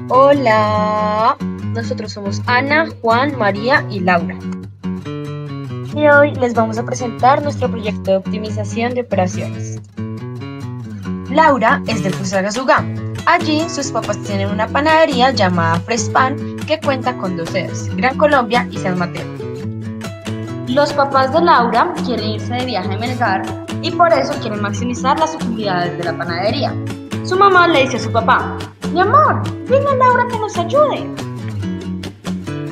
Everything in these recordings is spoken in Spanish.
Hola, nosotros somos Ana, Juan, María y Laura. Y hoy les vamos a presentar nuestro proyecto de optimización de operaciones. Laura es de Fusagasugá. Allí sus papás tienen una panadería llamada Frespan que cuenta con dos sedes, Gran Colombia y San Mateo. Los papás de Laura quieren irse de viaje a Melgar y por eso quieren maximizar las utilidades de la panadería. Su mamá le dice a su papá: mi amor, dile a Laura que nos ayude.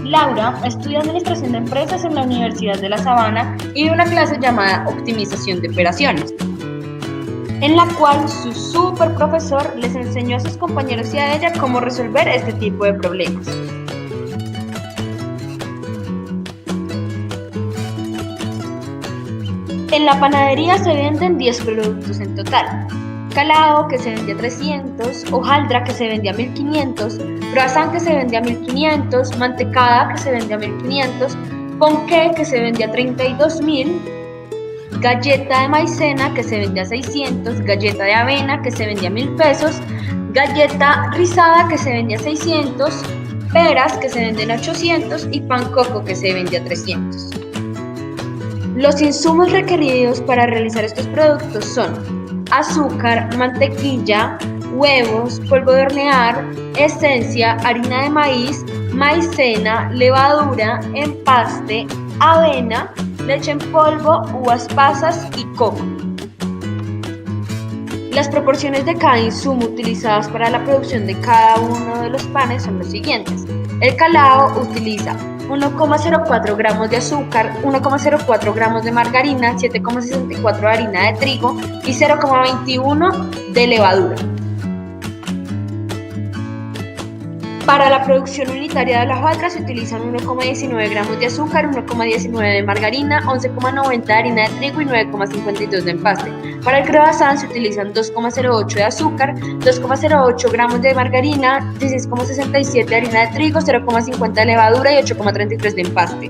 Laura estudia Administración de Empresas en la Universidad de La Sabana y de una clase llamada Optimización de Operaciones, en la cual su super profesor les enseñó a sus compañeros y a ella cómo resolver este tipo de problemas. En la panadería se venden 10 productos en total: calado, que se vende a 300, hojaldra, que se vende a 1500, croissant, que se vende a 1500, mantecada, que se vende a 1500, ponqué, que se vende a 32.000, galleta de maicena, que se vende a 600, galleta de avena, que se vende a 1000 pesos, galleta rizada, que se vende a 600, peras, que se venden a 800 y pan coco, que se vende a 300. Los insumos requeridos para realizar estos productos son azúcar, mantequilla, huevos, polvo de hornear, esencia, harina de maíz, maicena, levadura, empaste, avena, leche en polvo, uvas pasas y coco. Las proporciones de cada insumo utilizadas para la producción de cada uno de los panes son los siguientes. El calado utiliza 1,04 gramos de azúcar, 1,04 gramos de margarina, 7,64 de harina de trigo y 0,21 de levadura. Para la producción unitaria de la hojaldra se utilizan 1,19 gramos de azúcar, 1,19 de margarina, 11,90 de harina de trigo y 9,52 de empaste. Para el croissant se utilizan 2,08 de azúcar, 2,08 gramos de margarina, 16,67 de harina de trigo, 0,50 de levadura y 8,33 de empaste.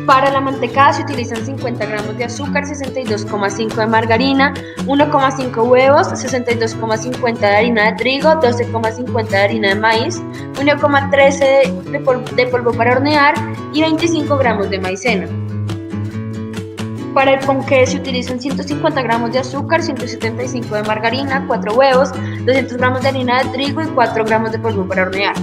Para la mantecada se utilizan 50 gramos de azúcar, 62,5 de margarina, 1,5 huevos, 62,50 de harina de trigo, 12,50 de harina de maíz, 1,13 de polvo para hornear y 25 gramos de maicena. Para el ponqué se utilizan 150 gramos de azúcar, 175 de margarina, 4 huevos, 200 gramos de harina de trigo y 4 gramos de polvo para hornear.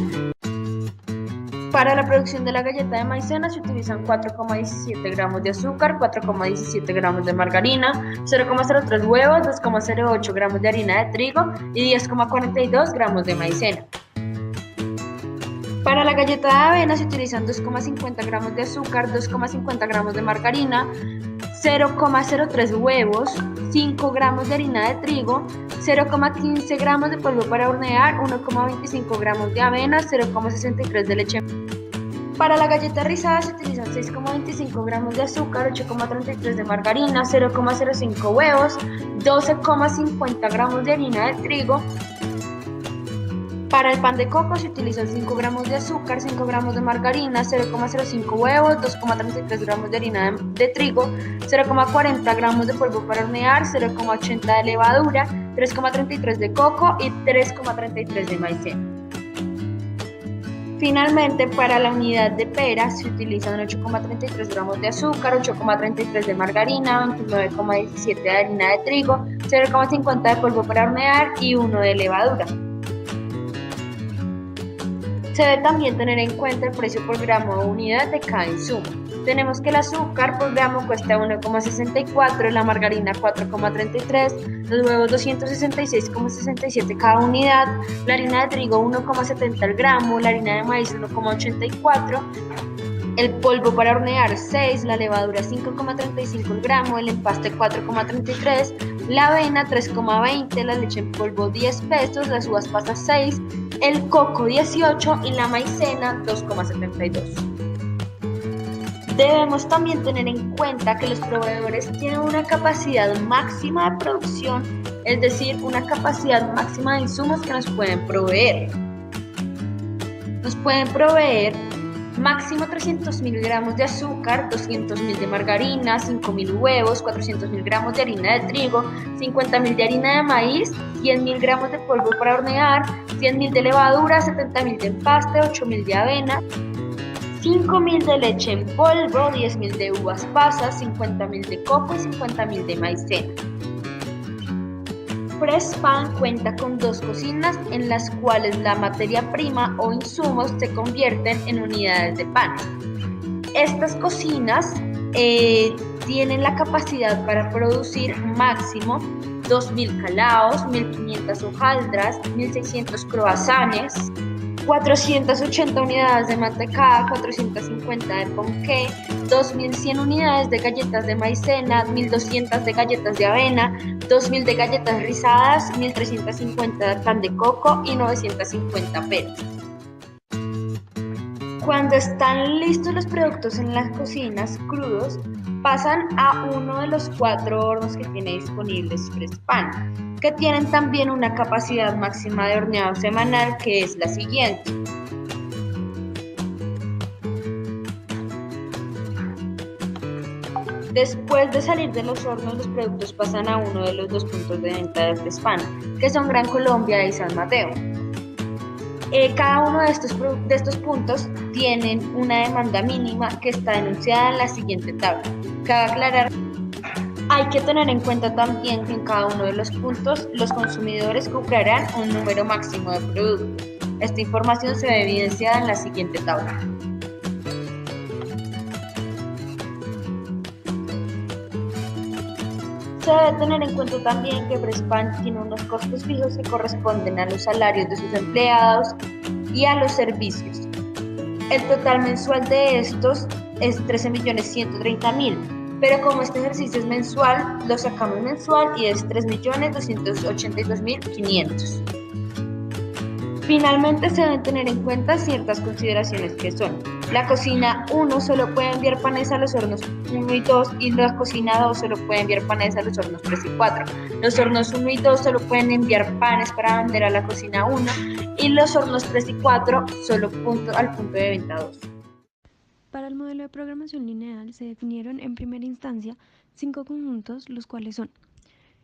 Para la producción de la galleta de maicena se utilizan 4,17 gramos de azúcar, 4,17 gramos de margarina, 0,03 huevos, 2,08 gramos de harina de trigo y 10,42 gramos de maicena. Para la galleta de avena se utilizan 2,50 gramos de azúcar, 2,50 gramos de margarina, 0,03 huevos, 5 gramos de harina de trigo, 0,15 gramos de polvo para hornear, 1,25 gramos de avena, 0,63 de leche. Para la galleta rizada se utilizan 6,25 gramos de azúcar, 8,33 de margarina, 0,05 huevos, 12,50 gramos de harina de trigo. Para el pan de coco se utilizan 5 gramos de azúcar, 5 gramos de margarina, 0,05 huevos, 2,33 gramos de harina de trigo, 0,40 gramos de polvo para hornear, 0,80 de levadura, 3,33 de coco y 3,33 de maicena. Finalmente, para la unidad de peras se utilizan 8,33 gramos de azúcar, 8,33 de margarina, 29,17 de harina de trigo, 0,50 de polvo para hornear y 1 de levadura. Se debe también tener en cuenta el precio por gramo o unidad de cada insumo. Tenemos que el azúcar por gramo cuesta 1,64, la margarina 4,33, los huevos 266,67 cada unidad, la harina de trigo 1,70 el gramo, la harina de maíz 1,84, el polvo para hornear 6, la levadura 5,35 el gramo, el empaste 4,33, la avena 3,20, la leche en polvo 10 pesos, las uvas pasas 6, el coco 18 y la maicena 2,72. Debemos también tener en cuenta que los proveedores tienen una capacidad máxima de producción, es decir, una capacidad máxima de insumos que nos pueden proveer. Nos pueden proveer Máximo 300.000 gramos de azúcar, 200.000 de margarina, 5.000 huevos, 400.000 gramos de harina de trigo, 50.000 de harina de maíz, 100.000 gramos de polvo para hornear, 100.000 de levadura, 70.000 de empaste, 8.000 de avena, 5.000 de leche en polvo, 10.000 de uvas pasas, 50.000 de coco y 50.000 de maicena. Freshpan cuenta con dos cocinas en las cuales la materia prima o insumos se convierten en unidades de panes. Estas cocinas tienen la capacidad para producir máximo 2.000 calaos, 1.500 hojaldras, 1.600 croissants, 480 unidades de mantecada, 450 de ponqué, 2.100 unidades de galletas de maicena, 1.200 de galletas de avena, 2.000 de galletas rizadas, 1.350 de pan de coco y 950 peras. Cuando están listos los productos en las cocinas crudos, pasan a uno de los 4 hornos que tiene disponibles Freshpan, que tienen también una capacidad máxima de horneado semanal, que es la siguiente. Después de salir de los hornos, los productos pasan a uno de los 2 puntos de venta de Freshpan, que son Gran Colombia y San Mateo. Cada uno de estos puntos tienen una demanda mínima que está enunciada en la siguiente tabla. Cabe aclarar, hay que tener en cuenta también que en cada uno de los puntos los consumidores comprarán un número máximo de productos. Esta información se ve evidenciada en la siguiente tabla. Se debe tener en cuenta también que Freshpan tiene unos costos fijos que corresponden a los salarios de sus empleados y a los servicios. El total mensual de estos es 13.130.000, pero como este ejercicio es mensual, lo sacamos mensual y es 3.282.500. Finalmente se deben tener en cuenta ciertas consideraciones que son: la cocina 1 solo puede enviar panes a los hornos 1 y 2 y la cocina 2 solo puede enviar panes a los hornos 3 y 4. Los hornos 1 y 2 solo pueden enviar panes para vender a la cocina 1 y los hornos 3 y 4 solo al punto de venta 2. Para el modelo de programación lineal se definieron en primera instancia 5 conjuntos, los cuales son: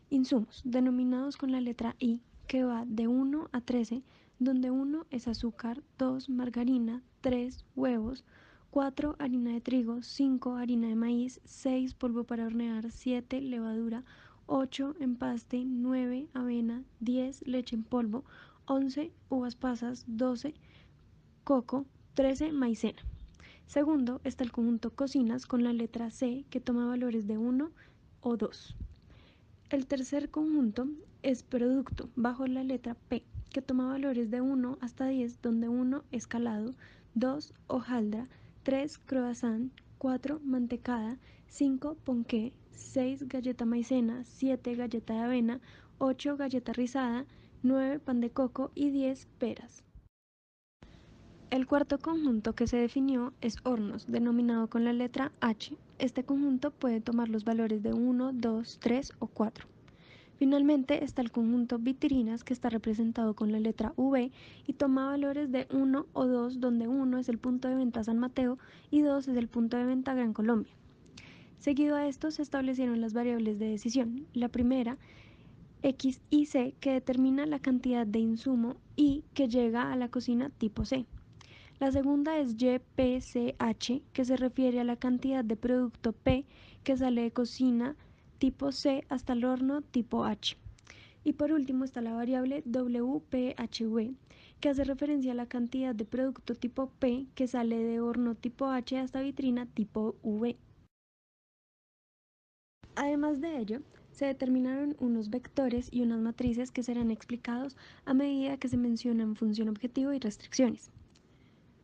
insumos, denominados con la letra I, que va de 1 a 13, donde 1 es azúcar, 2 margarina, 3 huevos, 4 harina de trigo, 5 harina de maíz, 6 polvo para hornear, 7 levadura, 8 empaste, 9 avena, 10 leche en polvo, 11 uvas pasas, 12 coco, 13 maicena. Segundo está el conjunto cocinas con la letra C, que toma valores de 1 o 2. El tercer conjunto es producto bajo la letra P, que toma valores de 1 hasta 10, donde 1 es calado, 2 hojaldra, 3 croissant, 4 mantecada, 5 ponqué, 6 galleta maicena, 7 galleta de avena, 8 galleta rizada, 9 pan de coco y 10 peras. El cuarto conjunto que se definió es hornos, denominado con la letra H. Este conjunto puede tomar los valores de 1, 2, 3 o 4. Finalmente está el conjunto vitrinas, que está representado con la letra V y toma valores de 1 o 2, donde 1 es el punto de venta San Mateo y 2 es el punto de venta Gran Colombia. Seguido a esto se establecieron las variables de decisión. La primera, X y C, que determina la cantidad de insumo y que llega a la cocina tipo C. La segunda es YPCH, que se refiere a la cantidad de producto P que sale de cocina tipo C hasta el horno tipo H. Y por último está la variable WPHV, que hace referencia a la cantidad de producto tipo P que sale de horno tipo H hasta vitrina tipo V. Además de ello, se determinaron unos vectores y unas matrices que serán explicados a medida que se mencionan función objetivo y restricciones.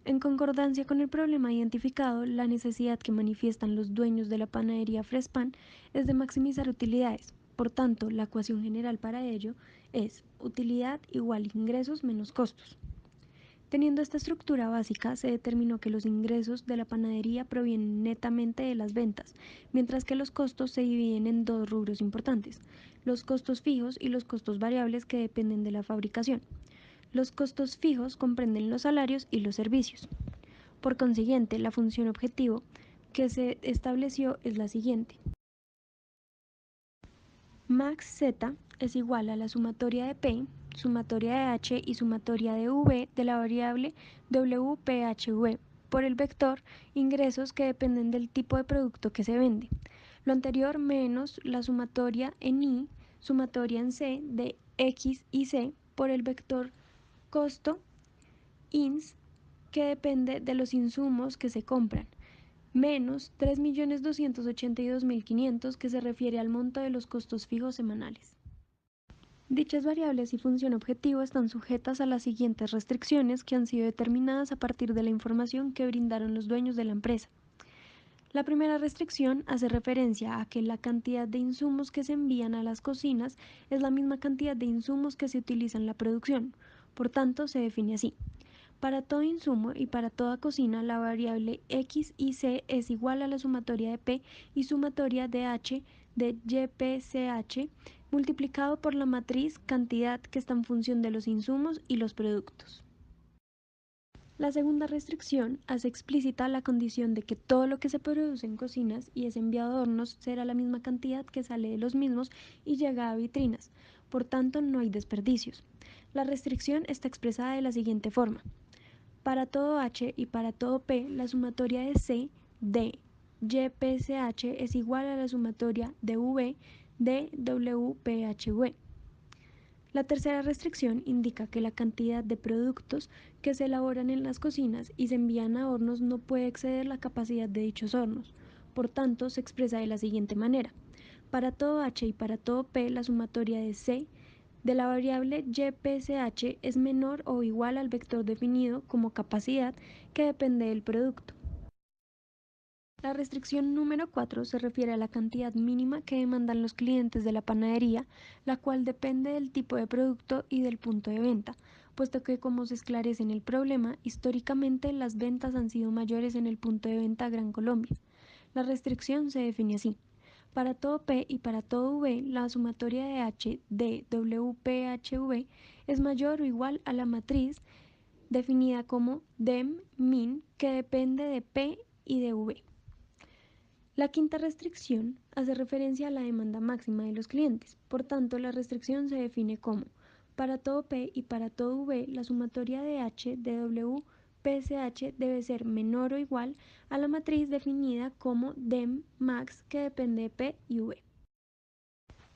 En concordancia con el problema identificado, la necesidad que manifiestan los dueños de la panadería Freshpan es de maximizar utilidades. Por tanto, la ecuación general para ello es utilidad igual ingresos menos costos. Teniendo esta estructura básica, se determinó que los ingresos de la panadería provienen netamente de las ventas, mientras que los costos se dividen en dos rubros importantes: los costos fijos y los costos variables, que dependen de la fabricación. Los costos fijos comprenden los salarios y los servicios. Por consiguiente, la función objetivo que se estableció es la siguiente. Max Z es igual a la sumatoria de P, sumatoria de H y sumatoria de V de la variable WPHV por el vector ingresos que dependen del tipo de producto que se vende. Lo anterior menos la sumatoria en I, sumatoria en C de X y C por el vector costo INS que depende de los insumos que se compran, menos 3.282.500 que se refiere al monto de los costos fijos semanales. Dichas variables y función objetivo están sujetas a las siguientes restricciones que han sido determinadas a partir de la información que brindaron los dueños de la empresa. La primera restricción hace referencia a que la cantidad de insumos que se envían a las cocinas es la misma cantidad de insumos que se utilizan en la producción, por tanto se define así. Para todo insumo y para toda cocina, la variable X y C es igual a la sumatoria de P y sumatoria de H de YPCH multiplicado por la matriz cantidad que está en función de los insumos y los productos. La segunda restricción hace explícita la condición de que todo lo que se produce en cocinas y es enviado a hornos será la misma cantidad que sale de los mismos y llega a vitrinas, por tanto no hay desperdicios. La restricción está expresada de la siguiente forma. Para todo H y para todo P, la sumatoria de C de YPCH es igual a la sumatoria de V de WPHV. La tercera restricción indica que la cantidad de productos que se elaboran en las cocinas y se envían a hornos no puede exceder la capacidad de dichos hornos. Por tanto, se expresa de la siguiente manera. Para todo H y para todo P, la sumatoria de C de la variable YPCH es menor o igual al vector definido como capacidad que depende del producto. La restricción número 4 se refiere a la cantidad mínima que demandan los clientes de la panadería, la cual depende del tipo de producto y del punto de venta, puesto que, como se esclarece en el problema, históricamente las ventas han sido mayores en el punto de venta Gran Colombia. La restricción se define así. Para todo P y para todo V, la sumatoria de H de WPHV es mayor o igual a la matriz definida como DEM-MIN que depende de P y de V. La quinta restricción hace referencia a la demanda máxima de los clientes. Por tanto, la restricción se define como para todo P y para todo V, la sumatoria de H de WPSH debe ser menor o igual a la matriz definida como DEM max que depende de P y V.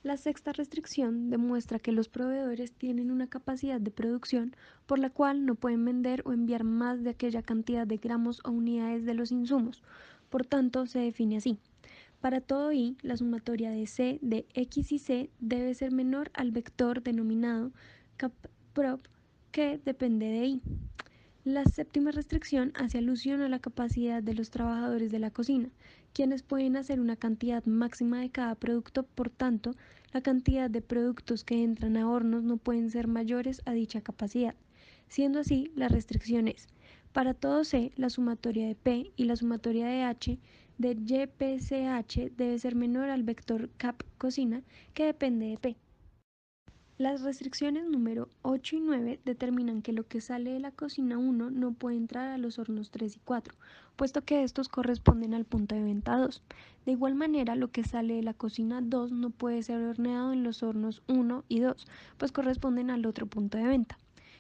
La sexta restricción demuestra que los proveedores tienen una capacidad de producción por la cual no pueden vender o enviar más de aquella cantidad de gramos o unidades de los insumos. Por tanto, se define así. Para todo I, la sumatoria de C de X y C debe ser menor al vector denominado CapProp que depende de I. La séptima restricción hace alusión a la capacidad de los trabajadores de la cocina, quienes pueden hacer una cantidad máxima de cada producto, por tanto, la cantidad de productos que entran a hornos no pueden ser mayores a dicha capacidad. Siendo así, la restricción es, para todo C, la sumatoria de P y la sumatoria de H de YPCH debe ser menor al vector cap cocina, que depende de P. Las restricciones número 8 y 9 determinan que lo que sale de la cocina 1 no puede entrar a los hornos 3 y 4, puesto que estos corresponden al punto de venta 2. De igual manera, lo que sale de la cocina 2 no puede ser horneado en los hornos 1 y 2, pues corresponden al otro punto de venta.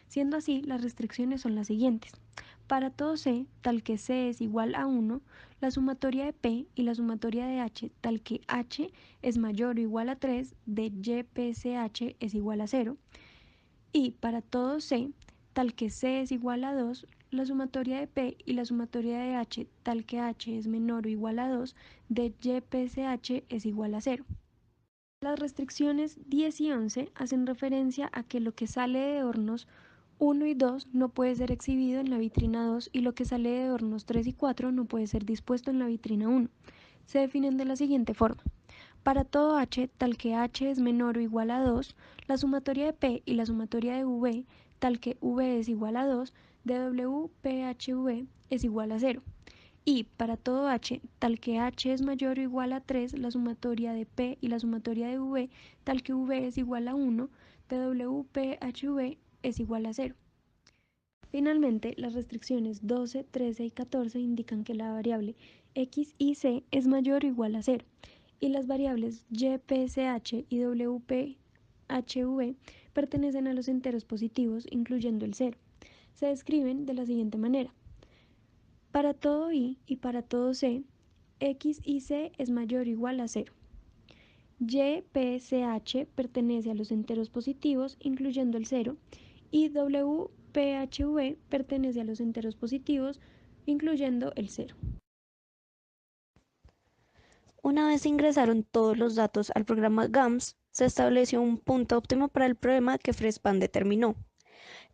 Siendo así, las restricciones son las siguientes. Para todo C, tal que C es igual a 1, la sumatoria de P y la sumatoria de H, tal que H es mayor o igual a 3, de YPCH es igual a 0. Y para todo C, tal que C es igual a 2, la sumatoria de P y la sumatoria de H, tal que H es menor o igual a 2, de YPCH es igual a 0. Las restricciones 10 y 11 hacen referencia a que lo que sale de hornos 1 y 2 no puede ser exhibido en la vitrina 2 y lo que sale de hornos 3 y 4 no puede ser dispuesto en la vitrina 1. Se definen de la siguiente forma. Para todo H, tal que H es menor o igual a 2, la sumatoria de P y la sumatoria de V, tal que V es igual a 2, de WPHV es igual a 0. Y para todo H, tal que H es mayor o igual a 3, la sumatoria de P y la sumatoria de V, tal que V es igual a 1, de WPHV es igual a 0. Finalmente, las restricciones 12, 13 y 14 indican que la variable x y c es mayor o igual a 0 y las variables y, p, ch y w, p, h, v pertenecen a los enteros positivos, incluyendo el 0. Se describen de la siguiente manera. Para todo i y para todo c, x y c es mayor o igual a 0. Y, P, CH pertenece a los enteros positivos, incluyendo el 0, y W, P, H, V pertenece a los enteros positivos, incluyendo el 0. Una vez ingresaron todos los datos al programa GAMS, se estableció un punto óptimo para el problema que Frespan determinó.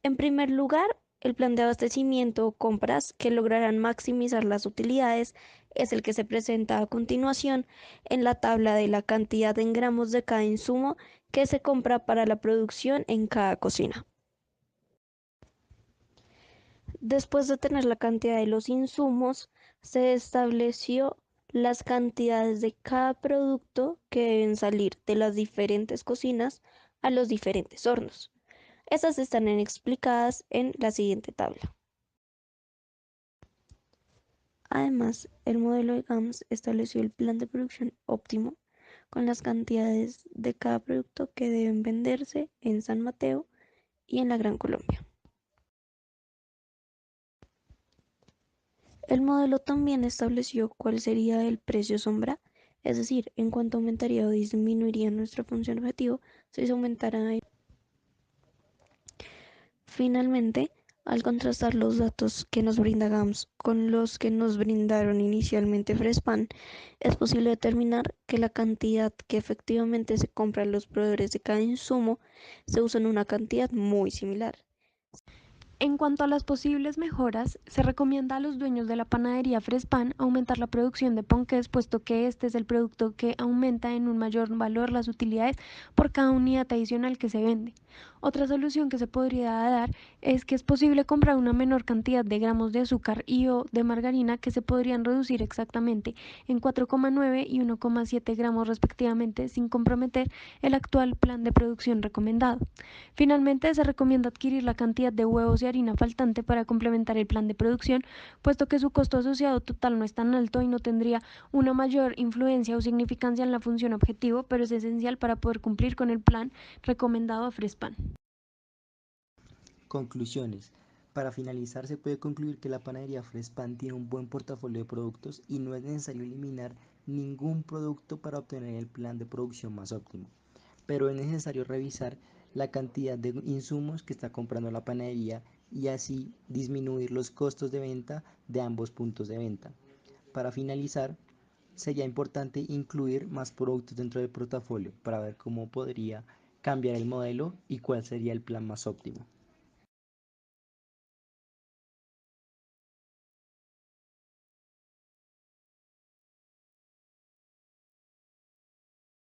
En primer lugar, el plan de abastecimiento o compras que lograrán maximizar las utilidades es el que se presenta a continuación en la tabla de la cantidad en gramos de cada insumo que se compra para la producción en cada cocina. Después de tener la cantidad de los insumos, se estableció las cantidades de cada producto que deben salir de las diferentes cocinas a los diferentes hornos. Estas están explicadas en la siguiente tabla. Además, el modelo de GAMS estableció el plan de producción óptimo con las cantidades de cada producto que deben venderse en San Mateo y en la Gran Colombia. El modelo también estableció cuál sería el precio sombra, es decir, en cuánto aumentaría o disminuiría nuestra función objetivo si se aumentara. Finalmente, al contrastar los datos que nos brinda GAMS con los que nos brindaron inicialmente Frespan, es posible determinar que la cantidad que efectivamente se compra a los proveedores de cada insumo se usa en una cantidad muy similar. En cuanto a las posibles mejoras, se recomienda a los dueños de la panadería Frespan aumentar la producción de ponqués, puesto que este es el producto que aumenta en un mayor valor las utilidades por cada unidad adicional que se vende. Otra solución que se podría dar es que es posible comprar una menor cantidad de gramos de azúcar y o de margarina que se podrían reducir exactamente en 4,9 y 1,7 gramos respectivamente sin comprometer el actual plan de producción recomendado. Finalmente, se recomienda adquirir la cantidad de huevos y harina faltante para complementar el plan de producción, puesto que su costo asociado total no es tan alto y no tendría una mayor influencia o significancia en la función objetivo, pero es esencial para poder cumplir con el plan recomendado a Frespan. Conclusiones. Para finalizar, se puede concluir que la panadería Frespan tiene un buen portafolio de productos y no es necesario eliminar ningún producto para obtener el plan de producción más óptimo, pero es necesario revisar la cantidad de insumos que está comprando la panadería y así disminuir los costos de venta de ambos puntos de venta. Para finalizar, sería importante incluir más productos dentro del portafolio para ver cómo podría cambiar el modelo y cuál sería el plan más óptimo.